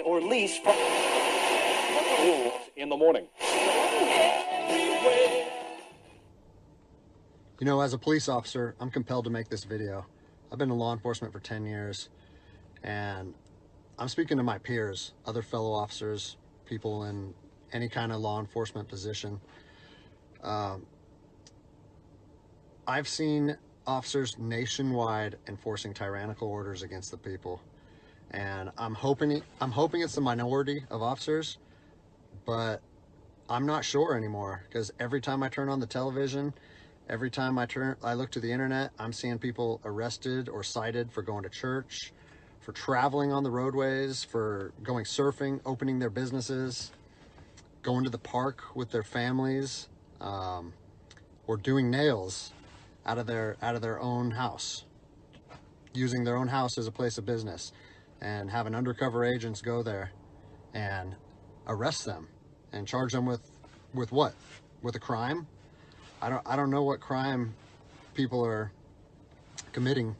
or lease from in the morning. You know, as a police officer, I'm compelled to make this video. I've been in law enforcement for 10 years, and I'm speaking to my peers, other fellow officers, people in any kind of law enforcement position. I've seen officers nationwide enforcing tyrannical orders against the people, and I'm hoping it's the minority of officers, but I'm not sure anymore, because every time I turn on the television, every time I look to the internet, I'm seeing people arrested or cited for going to church, for traveling on the roadways, for going surfing, opening their businesses, going to the park with their families, or doing nails out of their own house, using their own house as a place of business, and having undercover agents go there and arrest them and charge them with what? With a crime? I don't know what crime people are committing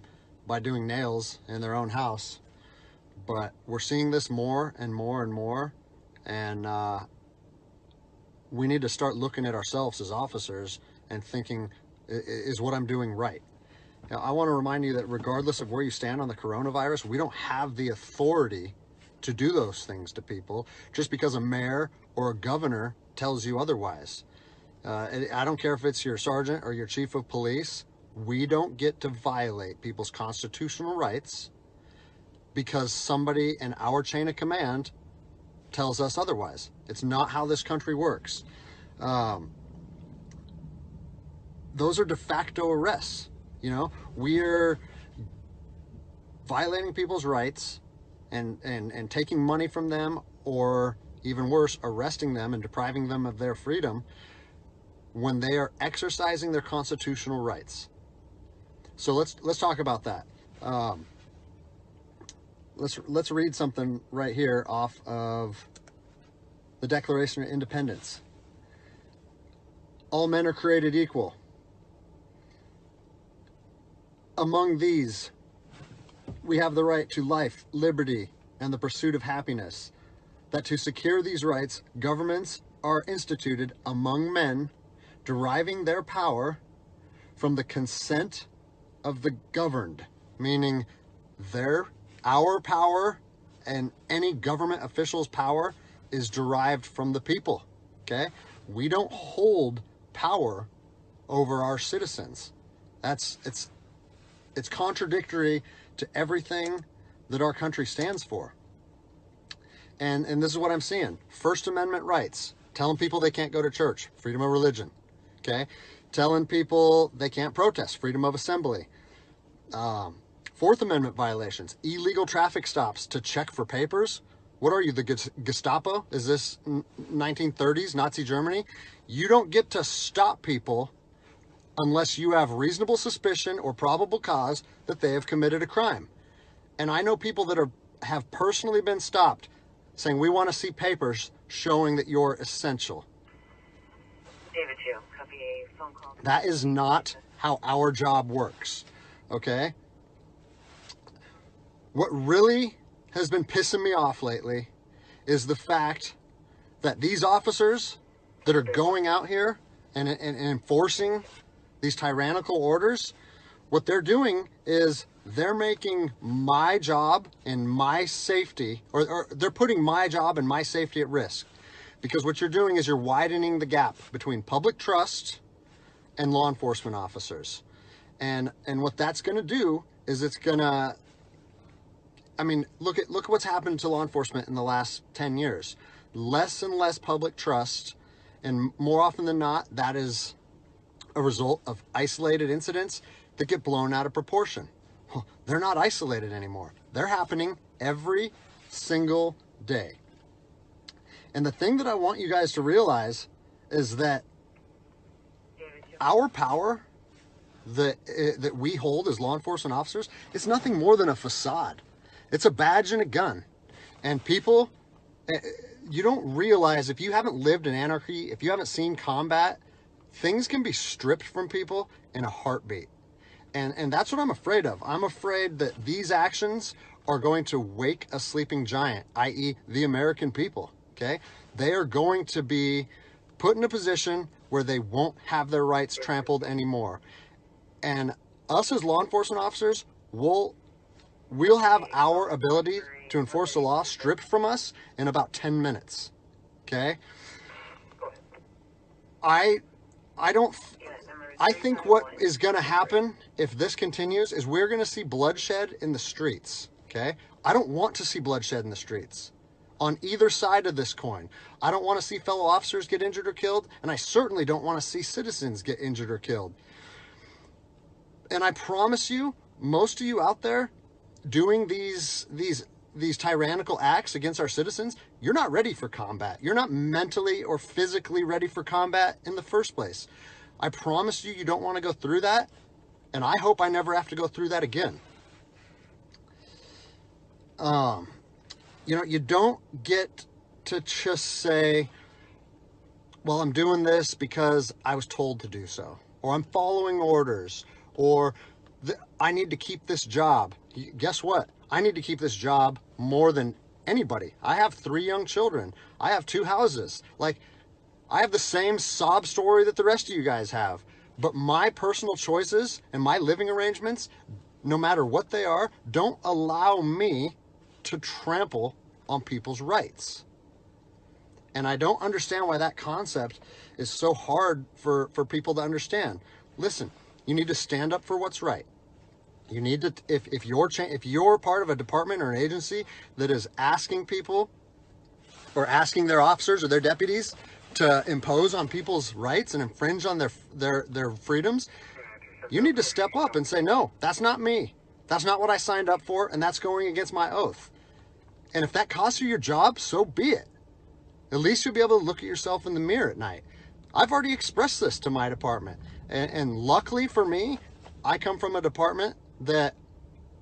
by doing nails in their own house, but we're seeing this more and more and more, and we need to start looking at ourselves as officers and thinking, is what I'm doing right? Now, I want to remind you that regardless of where you stand on the coronavirus, we don't have the authority to do those things to people just because a mayor or a governor tells you otherwise. I don't care if it's your sergeant or your chief of police. We don't get to violate people's constitutional rights because somebody in our chain of command tells us otherwise. It's not how this country works. Those are de facto arrests. You know, we're violating people's rights and taking money from them, or even worse, arresting them and depriving them of their freedom when they are exercising their constitutional rights. So let's talk about that. Let's read something right here off of the Declaration of Independence. All men are created equal. Among these, we have the right to life, liberty, and the pursuit of happiness. That to secure these rights, governments are instituted among men, deriving their power from the consent of the governed, meaning our power and any government official's power is derived from the people. Okay? We don't hold power over our citizens. It's contradictory to everything that our country stands for. And this is what I'm seeing. First Amendment rights, telling people they can't go to church, freedom of religion. Okay? Telling people they can't protest, freedom of assembly. Fourth Amendment violations, illegal traffic stops to check for papers. What are you, the Gestapo? Is this 1930s Nazi Germany? You don't get to stop people unless you have reasonable suspicion or probable cause that they have committed a crime. And I know people that have personally been stopped saying, we want to see papers showing that you're essential. David 2, copy a phone call. That is not how our job works, okay? What really has been pissing me off lately is the fact that these officers that are going out here and enforcing these tyrannical orders, what they're doing is they're making my job and my safety, or they're putting my job and my safety at risk. Because what you're doing is you're widening the gap between public trust and law enforcement officers. And what that's going to do is it's going to, I mean, look at what's happened to law enforcement in the last 10 years. Less and less public trust, and more often than not, that is a result of isolated incidents that get blown out of proportion. They're not isolated anymore. They're happening every single day. And the thing that I want you guys to realize is that our power that we hold as law enforcement officers, it's nothing more than a facade. It's a badge and a gun. And people, you don't realize, if you haven't lived in anarchy, if you haven't seen combat, things can be stripped from people in a heartbeat. And that's what I'm afraid of. I'm afraid that these actions are going to wake a sleeping giant, i.e. the American people, okay? They are going to be put in a position where they won't have their rights trampled anymore. And us as law enforcement officers, we'll have our ability to enforce the law stripped from us in about 10 minutes, okay? I think what is going to happen if this continues is we're going to see bloodshed in the streets, okay? I don't want to see bloodshed in the streets on either side of this coin. I don't want to see fellow officers get injured or killed, and I certainly don't want to see citizens get injured or killed. And I promise you, most of you out there doing these tyrannical acts against our citizens, you're not ready for combat. You're not mentally or physically ready for combat in the first place. I promise you, you don't want to go through that, and I hope I never have to go through that again. You know, you don't get to just say, well, I'm doing this because I was told to do so, or I'm following orders, or I need to keep this job. Guess what? I need to keep this job more than anybody. I have 3 young children. I have 2 houses. Like, I have the same sob story that the rest of you guys have. But my personal choices and my living arrangements, no matter what they are, don't allow me to trample on people's rights. And I don't understand why that concept is so hard for people to understand. Listen, you need to stand up for what's right. You need to, if you're part of a department or an agency that is asking people or asking their officers or their deputies to impose on people's rights and infringe on their freedoms, you need to step up and say, no, that's not me. That's not what I signed up for, and that's going against my oath. And if that costs you your job, so be it. At least you'll be able to look at yourself in the mirror at night. I've already expressed this to my department. And luckily for me, I come from a department that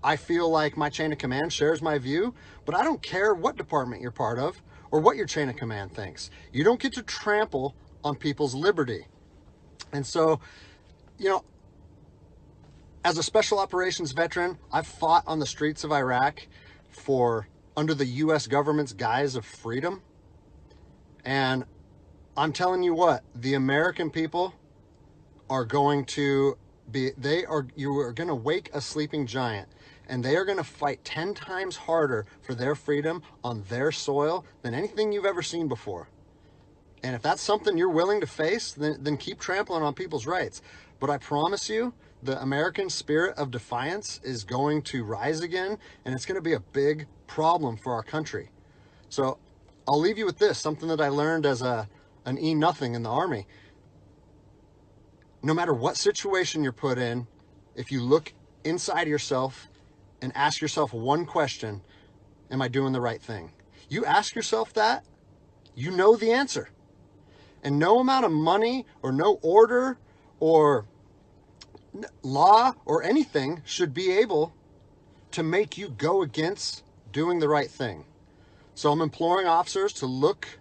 I feel like my chain of command shares my view, but I don't care what department you're part of or what your chain of command thinks. You don't get to trample on people's liberty. And so, you know, as a special operations veteran, I've fought on the streets of Iraq under the U.S. government's guise of freedom. And I'm telling you what, the American people are going to be, you are going to wake a sleeping giant, and they are going to fight 10 times harder for their freedom on their soil than anything you've ever seen before. And if that's something you're willing to face, then keep trampling on people's rights. But I promise you, the American spirit of defiance is going to rise again, and it's going to be a big problem for our country. So I'll leave you with this, something that I learned as an E-nothing in the Army. No matter what situation you're put in, if you look inside yourself and ask yourself one question, am I doing the right thing? You ask yourself that, you know the answer. And no amount of money or no order or law or anything should be able to make you go against doing the right thing. So I'm imploring officers to look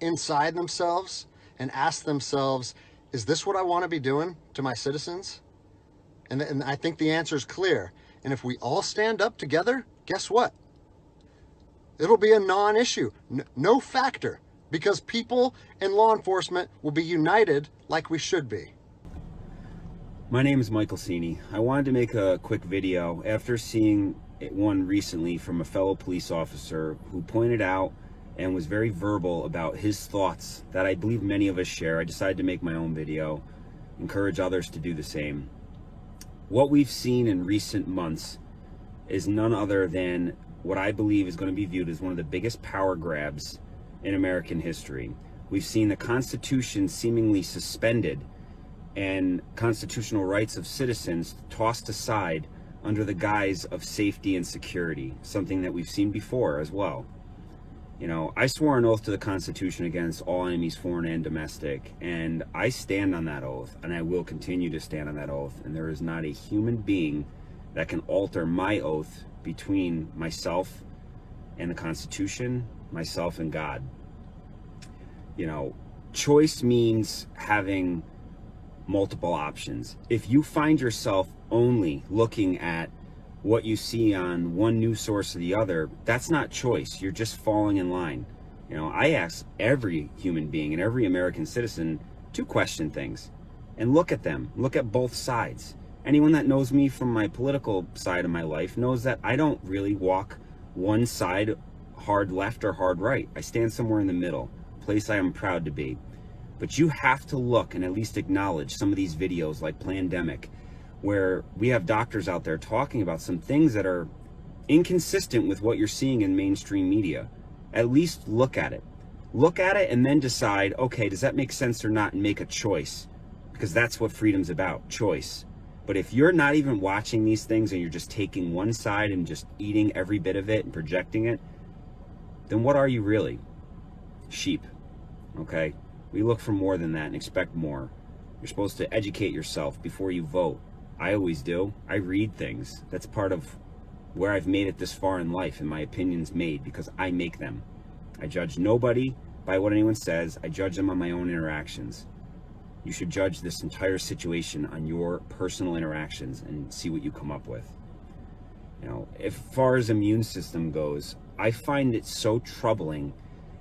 inside themselves and ask themselves, is this what I want to be doing to my citizens? And I think the answer is clear. And if we all stand up together, guess what? It'll be a non-issue, no factor, because people and law enforcement will be united like we should be. My name is Michael Cini. I wanted to make a quick video after seeing one recently from a fellow police officer who pointed out and was very verbal about his thoughts that I believe many of us share. I decided to make my own video, encourage others to do the same. What we've seen in recent months is none other than what I believe is going to be viewed as one of the biggest power grabs in American history. We've seen the Constitution seemingly suspended and constitutional rights of citizens tossed aside under the guise of safety and security, something that we've seen before as well. You know, I swore an oath to the Constitution against all enemies, foreign and domestic, and I stand on that oath, and I will continue to stand on that oath, and there is not a human being that can alter my oath between myself and the Constitution, myself and God. You know, choice means having multiple options. If you find yourself only looking at what you see on one news source or the other, that's not choice. You're just falling in line. You know, I ask every human being and every American citizen to question things and look at them, look at both sides. Anyone that knows me from my political side of my life knows that I don't really walk one side hard left or hard right. I stand somewhere in the middle, a place I am proud to be. But you have to look and at least acknowledge some of these videos like Plandemic, where we have doctors out there talking about some things that are inconsistent with what you're seeing in mainstream media. At least look at it. Look at it and then decide, okay, does that make sense or not, and make a choice. Because that's what freedom's about, choice. But if you're not even watching these things and you're just taking one side and just eating every bit of it and projecting it, then what are you really? Sheep, okay? We look for more than that and expect more. You're supposed to educate yourself before you vote. I always do. I read things. That's part of where I've made it this far in life, and my opinions made because I make them. I judge nobody by what anyone says. I judge them on my own interactions. You should judge this entire situation on your personal interactions and see what you come up with. You know, as far as immune system goes, I find it so troubling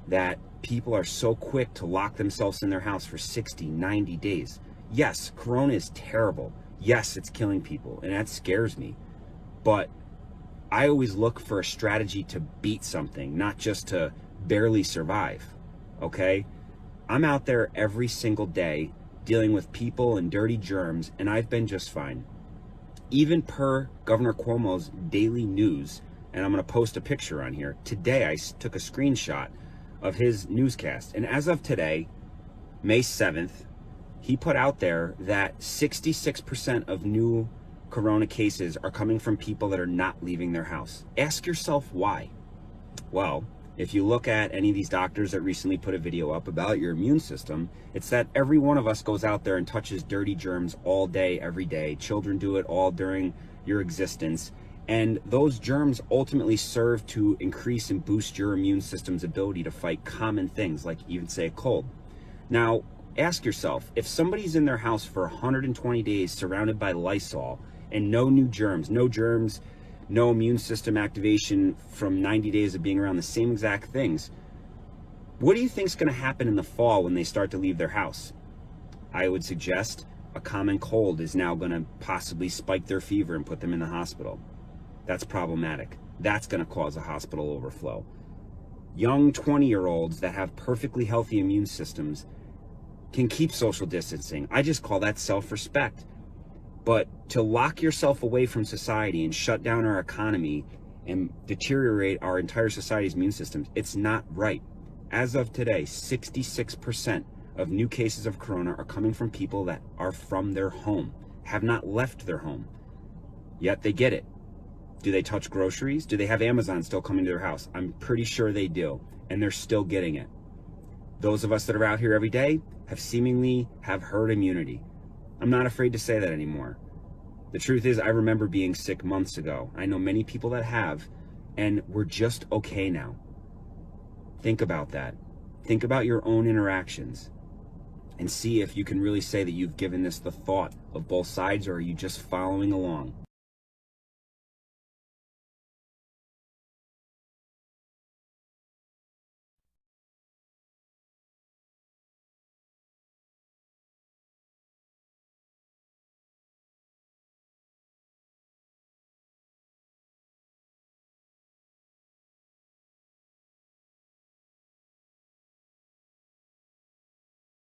that people are so quick to lock themselves in their house for 60, 90 days. Yes, Corona is terrible. Yes, it's killing people, and that scares me. But I always look for a strategy to beat something, not just to barely survive, okay? I'm out there every single day dealing with people and dirty germs, and I've been just fine. Even per Governor Cuomo's daily news, and I'm going to post a picture on here. Today, I took a screenshot of his newscast, and as of today, May 7th, he put out there that 66% of new Corona cases are coming from people that are not leaving their house. Ask yourself why. Well, if you look at any of these doctors that recently put a video up about your immune system, it's that every one of us goes out there and touches dirty germs all day, every day. Children do it all during your existence. And those germs ultimately serve to increase and boost your immune system's ability to fight common things, like even say a cold. Now, ask yourself, if somebody's in their house for 120 days surrounded by Lysol and no new germs, no immune system activation from 90 days of being around the same exact things, what do you think is going to happen in the fall when they start to leave their house? I would suggest a common cold is now going to possibly spike their fever and put them in the hospital. That's problematic. That's going to cause a hospital overflow. Young 20-year-olds that have perfectly healthy immune systems can keep social distancing. I just call that self-respect. But to lock yourself away from society and shut down our economy and deteriorate our entire society's immune systems, it's not right. As of today, 66% of new cases of Corona are coming from people that are from their home, have not left their home, yet they get it. Do they touch groceries? Do they have Amazon still coming to their house? I'm pretty sure they do, and they're still getting it. Those of us that are out here every day have herd immunity. I'm not afraid to say that anymore. The truth is, I remember being sick months ago. I know many people that have, and we're just okay now. Think about that. Think about your own interactions and see if you can really say that you've given this the thought of both sides, or are you just following along?